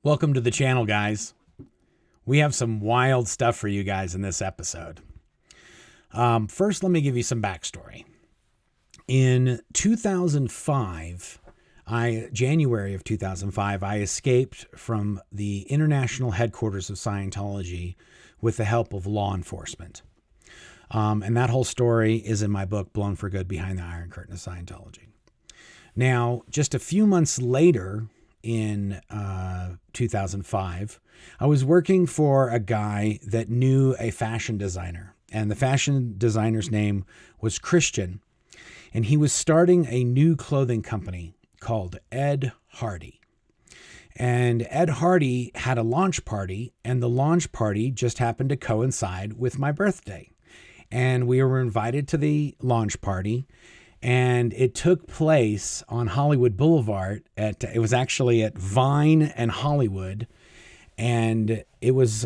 Welcome to the channel, guys. We have some wild stuff for you guys in this episode. First, let me give you some backstory. In 2005, January of 2005, I escaped from the international headquarters of Scientology with the help of law enforcement. And that whole story is in my book, Blown for Good, Behind the Iron Curtain of Scientology. Now, just a few months later, in 2005, I was working for a guy that knew a fashion designer, and the fashion designer's name was Christian, and he was starting a new clothing company called Ed Hardy. And Ed Hardy had a launch party, and the launch party just happened to coincide with my birthday. And we were invited to the launch party, and it took place on Hollywood Boulevard. It was actually at Vine and Hollywood, and it was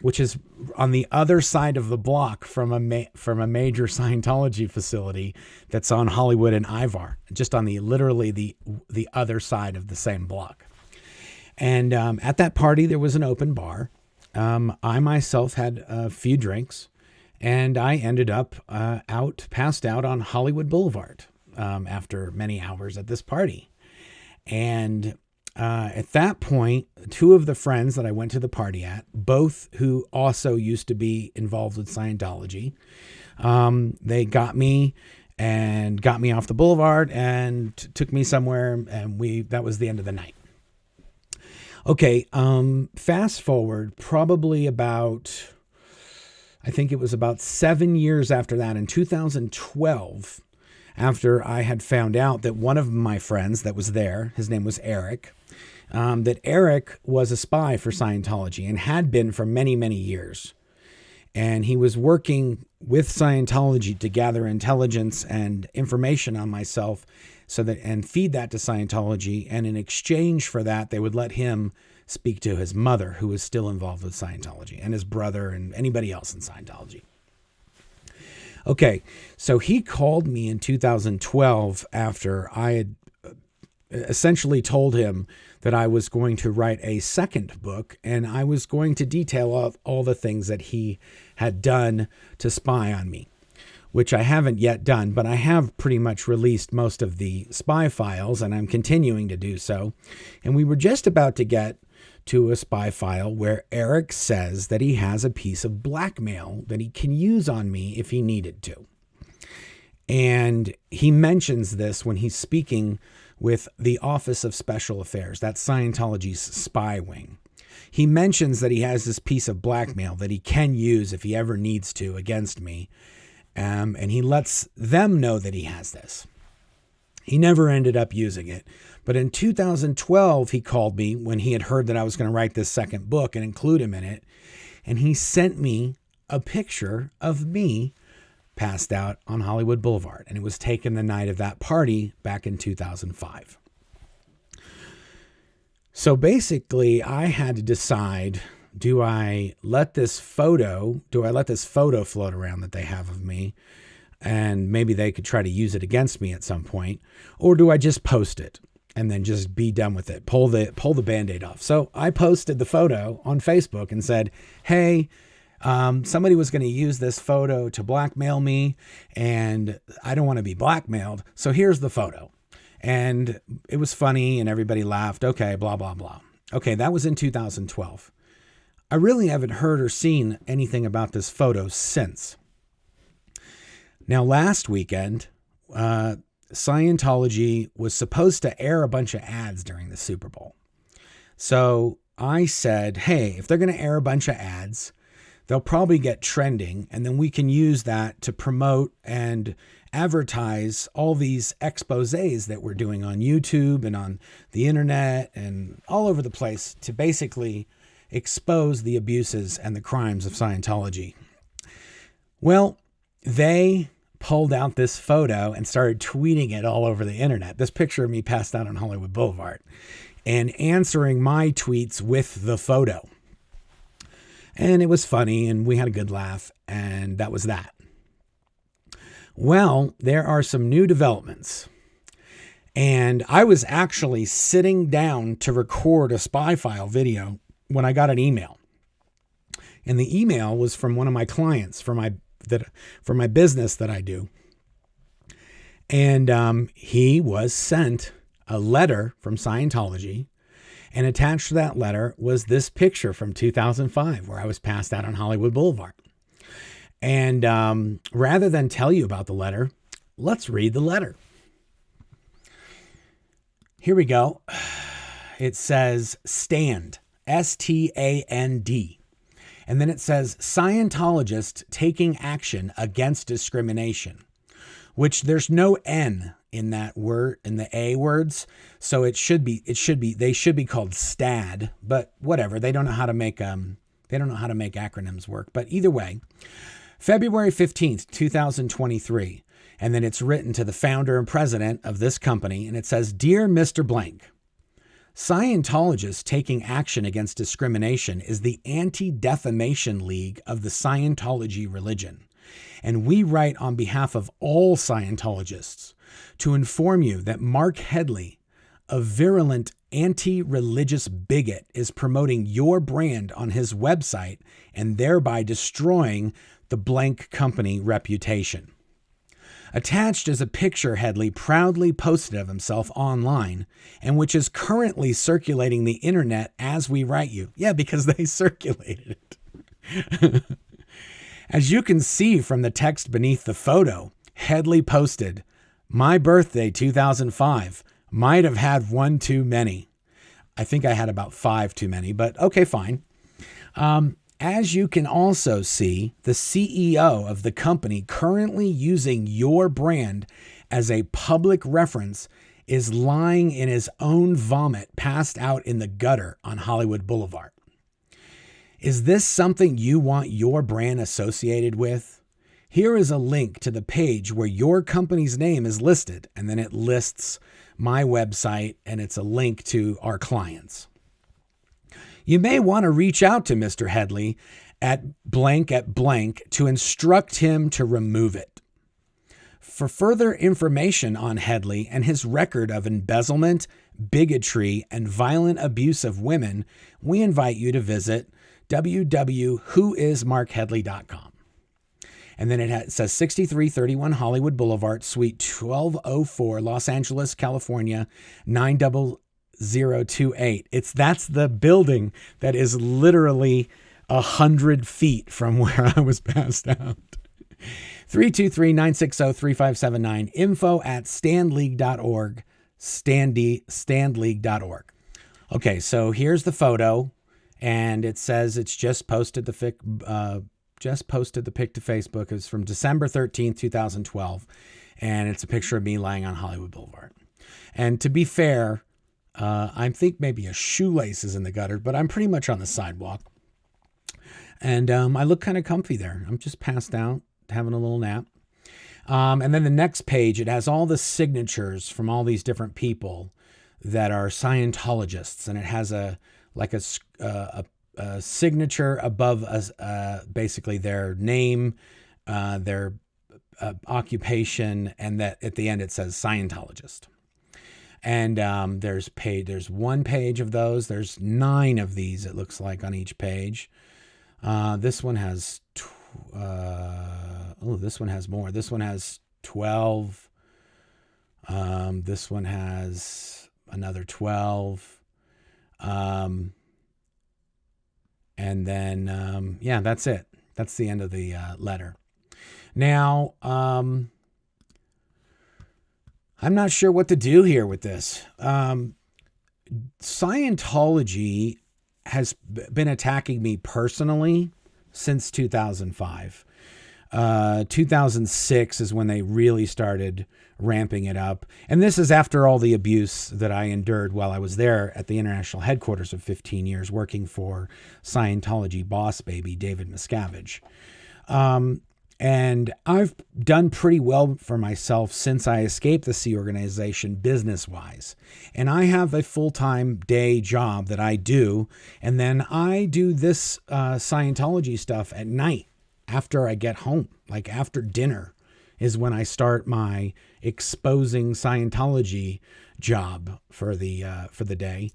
which is on the other side of the block from a major Scientology facility that's on Hollywood and Ivar, just on literally the other side of the same block. And at that party, there was an open bar. I myself had a few drinks, and I ended up passed out on Hollywood Boulevard after many hours at this party. And at that point, two of the friends that I went to the party at, both who also used to be involved with Scientology, they got me off the boulevard and took me somewhere, and that was the end of the night. Okay, fast forward probably about, I think it was about 7 years after that, in 2012, after I had found out that one of my friends that was there, his name was Eric, that Eric was a spy for Scientology and had been for many, many years. And he was working with Scientology to gather intelligence and information on myself and feed that to Scientology. And in exchange for that, they would let him speak to his mother, who was still involved with Scientology, and his brother and anybody else in Scientology. Okay, so he called me in 2012 after I had essentially told him that I was going to write a second book, and I was going to detail all the things that he had done to spy on me, which I haven't yet done, but I have pretty much released most of the spy files, and I'm continuing to do so. And we were just about to get to a spy file where Eric says that he has a piece of blackmail that he can use on me if he needed to. And he mentions this when he's speaking with the Office of Special Affairs, that's Scientology's spy wing. He mentions that he has this piece of blackmail that he can use if he ever needs to against me. And he lets them know that he has this. He never ended up using it. But in 2012, he called me when he had heard that I was going to write this second book and include him in it. And he sent me a picture of me passed out on Hollywood Boulevard. And it was taken the night of that party back in 2005. So basically, I had to decide, do I let this photo float around that they have of me, and maybe they could try to use it against me at some point, or do I just post it and then just be done with it, pull the Band-Aid off? So I posted the photo on Facebook and said, hey, somebody was going to use this photo to blackmail me, and I don't want to be blackmailed, so here's the photo. And it was funny, and everybody laughed. Okay, blah, blah, blah. Okay, that was in 2012. I really haven't heard or seen anything about this photo since. Now, last weekend, Scientology was supposed to air a bunch of ads during the Super Bowl. So I said, hey, if they're going to air a bunch of ads, they'll probably get trending, and then we can use that to promote and advertise all these exposés that we're doing on YouTube and on the internet and all over the place to basically expose the abuses and the crimes of Scientology. Well, they pulled out this photo and started tweeting it all over the internet. This picture of me passed out on Hollywood Boulevard, and answering my tweets with the photo. And it was funny, and we had a good laugh, and that was that. Well, there are some new developments. And I was actually sitting down to record a spy file video when I got an email. And the email was from one of my clients for my business that I do. And he was sent a letter from Scientology, and attached to that letter was this picture from 2005 where I was passed out on Hollywood Boulevard. And rather than tell you about the letter, let's read the letter. Here we go. It says stand, S-T-A-N-D. And then it says Scientologist taking action against discrimination, which there's no N in that word, in the A words. So they should be called STAD, but whatever. They don't know how to make acronyms work. But either way, February 15th, 2023. And then it's written to the founder and president of this company. And it says, Dear Mr. Blank, Scientologists taking action against discrimination is the Anti-Defamation League of the Scientology religion. And we write on behalf of all Scientologists to inform you that Mark Headley, a virulent anti-religious bigot, is promoting your brand on his website and thereby destroying the blank company reputation. Attached is a picture Headley proudly posted of himself online and which is currently circulating the internet as we write you. Yeah, because they circulated it. As you can see from the text beneath the photo, Headley posted, My birthday 2005, might have had one too many. I think I had about 5 too many, but okay, fine. As you can also see, the CEO of the company currently using your brand as a public reference is lying in his own vomit passed out in the gutter on Hollywood Boulevard. Is this something you want your brand associated with? Here is a link to the page where your company's name is listed, and then it lists my website, and it's a link to our clients. You may want to reach out to Mr. Headley at blank to instruct him to remove it. For further information on Headley and his record of embezzlement, bigotry, and violent abuse of women, we invite you to visit www.whoismarkheadley.com. And then it says 6331 Hollywood Boulevard, Suite 1204, Los Angeles, California, 90028. That's the building that is literally 100 feet from where I was passed out. 323-960-3579, info@standleague.org, standleague.org. Okay, so here's the photo, and it says it's just posted the pic to Facebook. It's from December 13th, 2012, and it's a picture of me lying on Hollywood Boulevard. And to be fair, I think maybe a shoelace is in the gutter, but I'm pretty much on the sidewalk. And I look kind of comfy there. I'm just passed out, having a little nap. And then the next page, it has all the signatures from all these different people that are Scientologists. And it has a signature above basically their name, their occupation, and that at the end it says Scientologist. And there's one page of those. There's 9 of these, it looks like, on each page. This one has this one has more. This one has 12. This one has another 12. And then, yeah, that's it. That's the end of the letter. Now, I'm not sure what to do here with this. Scientology has been attacking me personally since 2005. 2006 is when they really started ramping it up. And this is after all the abuse that I endured while I was there at the international headquarters of 15 years working for Scientology boss baby David Miscavige. And I've done pretty well for myself since I escaped the Sea organization business-wise. And I have a full-time day job that I do. And then I do this Scientology stuff at night after I get home. Like after dinner is when I start my exposing Scientology job for the day.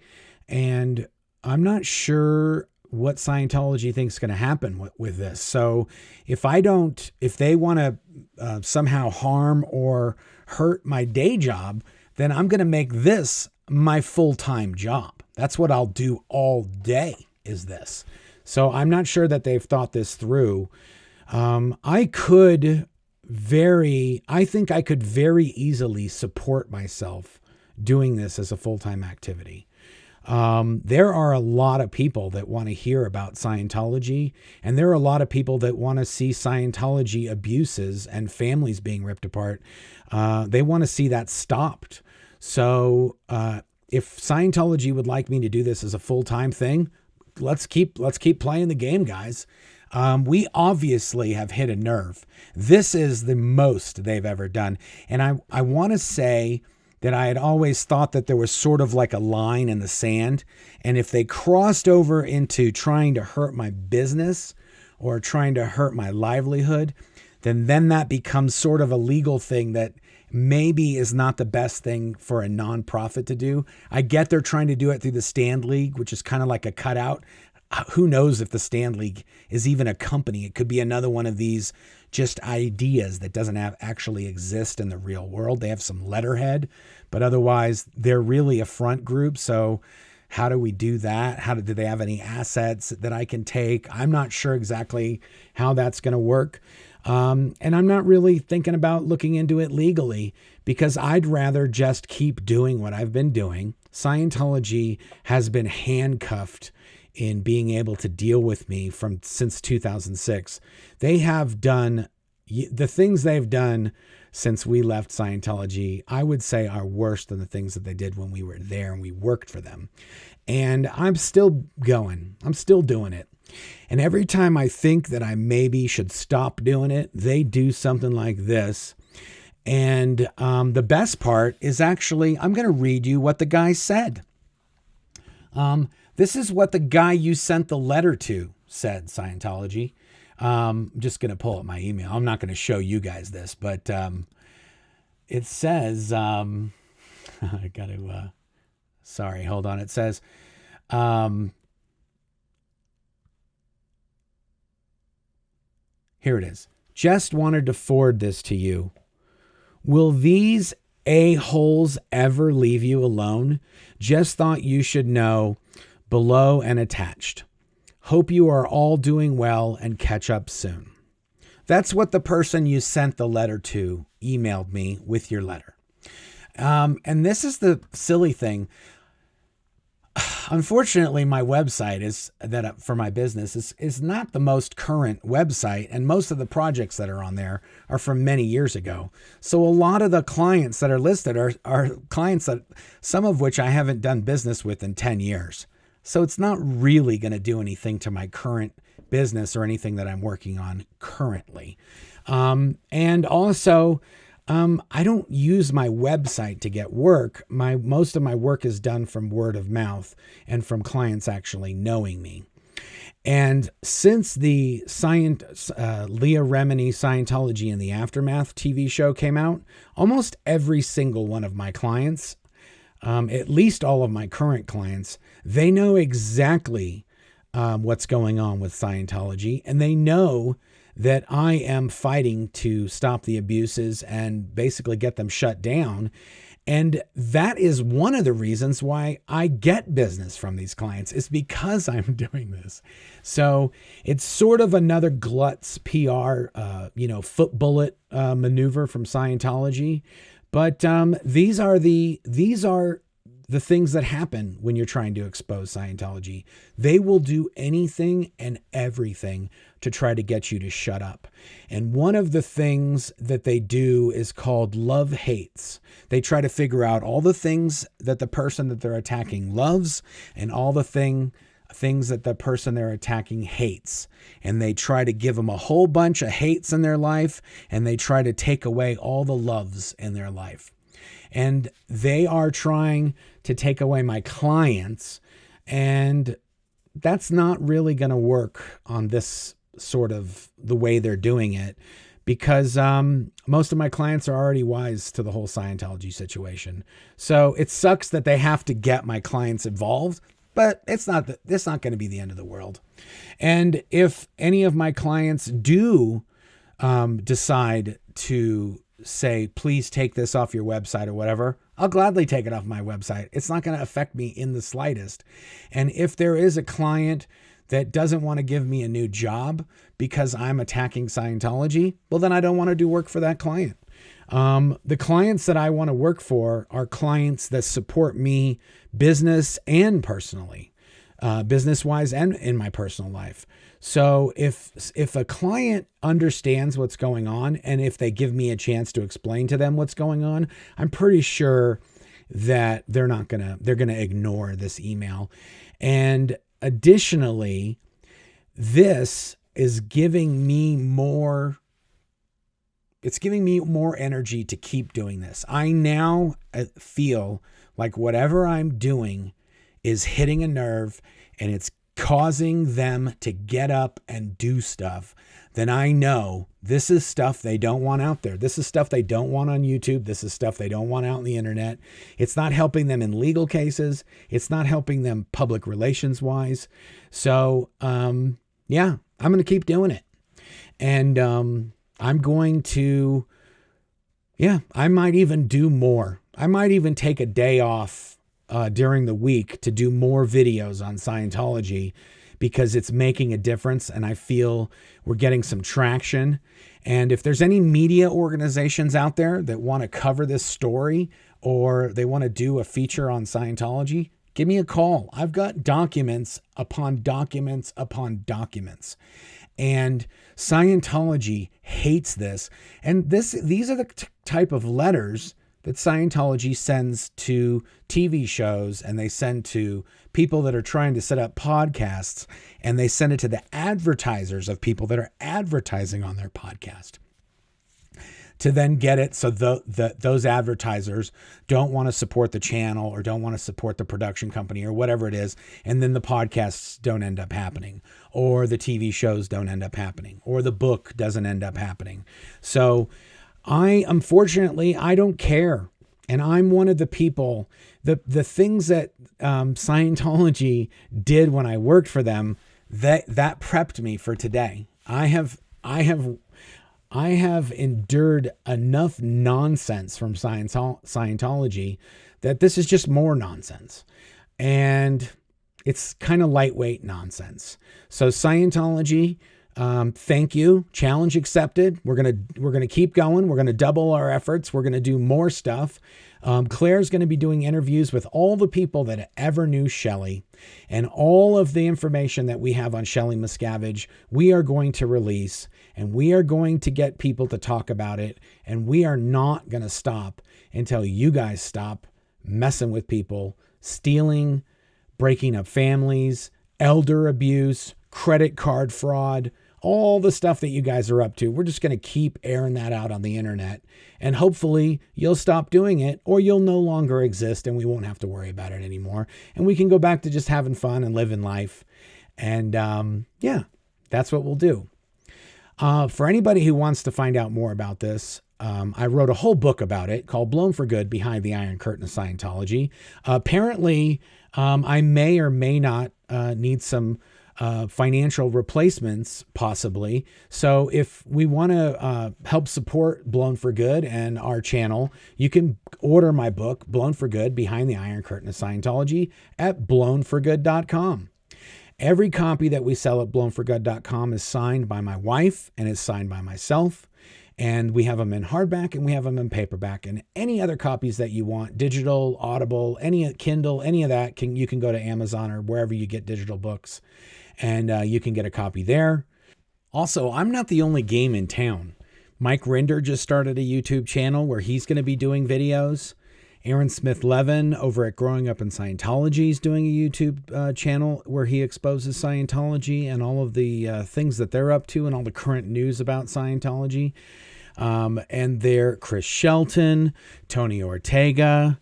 And I'm not sure what Scientology thinks is going to happen with this. So if they want to somehow harm or hurt my day job, then I'm going to make this my full-time job. That's what I'll do all day, is this. So I'm not sure that they've thought this through. I think I could very easily support myself doing this as a full-time activity. There are a lot of people that want to hear about Scientology, and there are a lot of people that want to see Scientology abuses and families being ripped apart. They want to see that stopped. So if Scientology would like me to do this as a full-time thing, let's keep playing the game, guys. We obviously have hit a nerve. This is the most they've ever done. And I want to say that I had always thought that there was sort of like a line in the sand. And if they crossed over into trying to hurt my business or trying to hurt my livelihood, then that becomes sort of a legal thing that maybe is not the best thing for a nonprofit to do. I get they're trying to do it through the Stand League, which is kind of like a cutout. Who knows if the Stand League is even a company? It could be another one of these just ideas that doesn't actually exist in the real world. They have some letterhead, but otherwise they're really a front group. So how do we do that? Do they have any assets that I can take? I'm not sure exactly how that's going to work. And I'm not really thinking about looking into it legally, because I'd rather just keep doing what I've been doing. Scientology has been handcuffed in being able to deal with me since 2006. They have done the things they've done since we left Scientology, I would say, are worse than the things that they did when we were there and we worked for them. And I'm still going. I'm still doing it. And every time I think that I maybe should stop doing it, they do something like this. And the best part is actually, I'm going to read you what the guy said. This is what the guy you sent the letter to said, Scientology. I'm just going to pull up my email. I'm not going to show you guys this, but it says, I got to, sorry, hold on. It says, here it is. Just wanted to forward this to you. Will these a-holes ever leave you alone? Just thought you should know. Below and attached. Hope you are all doing well and catch up soon. That's what the person you sent the letter to emailed me with your letter. And this is the silly thing. Unfortunately, my website for my business is not the most current website, and most of the projects that are on there are from many years ago. So a lot of the clients that are listed are clients that some of which I haven't done business with in 10 years. So it's not really going to do anything to my current business or anything that I'm working on currently. And also, I don't use my website to get work. Most of my work is done from word of mouth and from clients actually knowing me. And since the Leah Remini Scientology and the Aftermath TV show came out, almost every single one of my clients, at least all of my current clients, they know exactly what's going on with Scientology, and they know that I am fighting to stop the abuses and basically get them shut down. And that is one of the reasons why I get business from these clients, is because I'm doing this. So it's sort of another Glutz PR, foot bullet maneuver from Scientology. But these are the things that happen when you're trying to expose Scientology. They will do anything and everything to try to get you to shut up. And one of the things that they do is called love hates. They try to figure out all the things that the person that they're attacking loves and all the things that the person they're attacking hates. And they try to give them a whole bunch of hates in their life, and they try to take away all the loves in their life. And they are trying to take away my clients, and that's not really going to work on this sort of the way they're doing it, because most of my clients are already wise to the whole Scientology situation. So it sucks that they have to get my clients involved, but it's not going to be the end of the world. And if any of my clients do decide to say, please take this off your website or whatever, I'll gladly take it off my website. It's not going to affect me in the slightest. And if there is a client that doesn't want to give me a new job because I'm attacking Scientology, well, then I don't want to do work for that client. The clients that I want to work for are clients that support me business and personally, business-wise and in my personal life. So if a client understands what's going on, and if they give me a chance to explain to them what's going on, I'm pretty sure that they're going to ignore this email. And additionally, this is giving me more energy to keep doing this. I now feel like whatever I'm doing is hitting a nerve and it's causing them to get up and do stuff. Then I know this is stuff they don't want out there. This is stuff they don't want on YouTube. This is stuff they don't want out on the internet. It's not helping them in legal cases. It's not helping them public relations wise. So, yeah, I'm going to keep doing it. And, I'm going to, I might even do more. I might even take a day off during the week to do more videos on Scientology, because it's making a difference and I feel we're getting some traction. And if there's any media organizations out there that want to cover this story, or they want to do a feature on Scientology, give me a call. I've got documents upon documents upon documents. And Scientology hates this. And these are the type of letters that Scientology sends to TV shows, and they send to people that are trying to set up podcasts, and they send it to the advertisers of people that are advertising on their podcast to then get it. So those advertisers don't want to support the channel or don't want to support the production company or whatever it is. And then the podcasts don't end up happening, or the TV shows don't end up happening, or the book doesn't end up happening. So unfortunately, I don't care. And I'm one of the people, the things that Scientology did when I worked for them, that prepped me for today. I have endured enough nonsense from Scientology that this is just more nonsense. And it's kind of lightweight nonsense. So Scientology, thank you. Challenge accepted. We're going to keep going. We're going to double our efforts. We're going to do more stuff. Claire's going to be doing interviews with all the people that ever knew Shelley, and all of the information that we have on Shelley Miscavige, we are going to release, and we are going to get people to talk about it. And we are not going to stop until you guys stop messing with people, stealing, breaking up families, elder abuse, credit card fraud, all the stuff that you guys are up to. We're just going to keep airing that out on the internet, and hopefully you'll stop doing it, or you'll no longer exist and we won't have to worry about it anymore. And we can go back to just having fun and living life. And that's what we'll do. For anybody who wants to find out more about this, I wrote a whole book about it called Blown for Good: Behind the Iron Curtain of Scientology. Apparently, I may or may not need some financial replacements, possibly. So if we want to help support Blown for Good and our channel, you can order my book, Blown for Good: Behind the Iron Curtain of Scientology, at blownforgood.com. Every copy that we sell at blownforgood.com is signed by my wife and is signed by myself. And we have them in hardback and we have them in paperback, and any other copies that you want, digital, Audible, any Kindle, any of that, you can go to Amazon or wherever you get digital books, and you can get a copy there. Also, I'm not the only game in town. Mike Rinder just started a YouTube channel where he's going to be doing videos. Aaron Smith-Levin over at Growing Up in Scientology is doing a YouTube channel where he exposes Scientology and all of the things that they're up to and all the current news about Scientology. And there, Chris Shelton, Tony Ortega,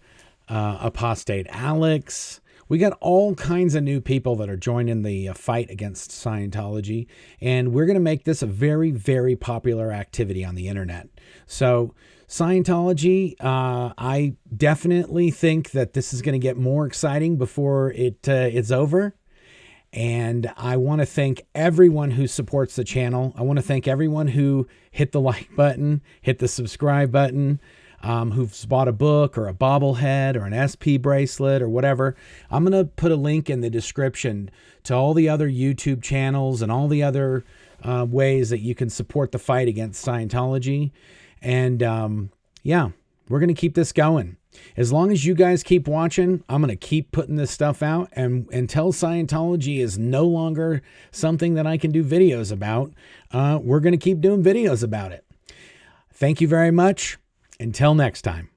Apostate Alex. We got all kinds of new people that are joining the fight against Scientology, and we're going to make this a very, very popular activity on the internet. So Scientology, I definitely think that this is going to get more exciting before it's over. And I want to thank everyone who supports the channel. I want to thank everyone who hit the like button, hit the subscribe button, who's bought a book or a bobblehead or an SP bracelet or whatever. I'm going to put a link in the description to all the other YouTube channels and all the other ways that you can support the fight against Scientology. And yeah, we're going to keep this going. As long as you guys keep watching, I'm going to keep putting this stuff out. And until Scientology is no longer something that I can do videos about, we're going to keep doing videos about it. Thank you very much. Until next time.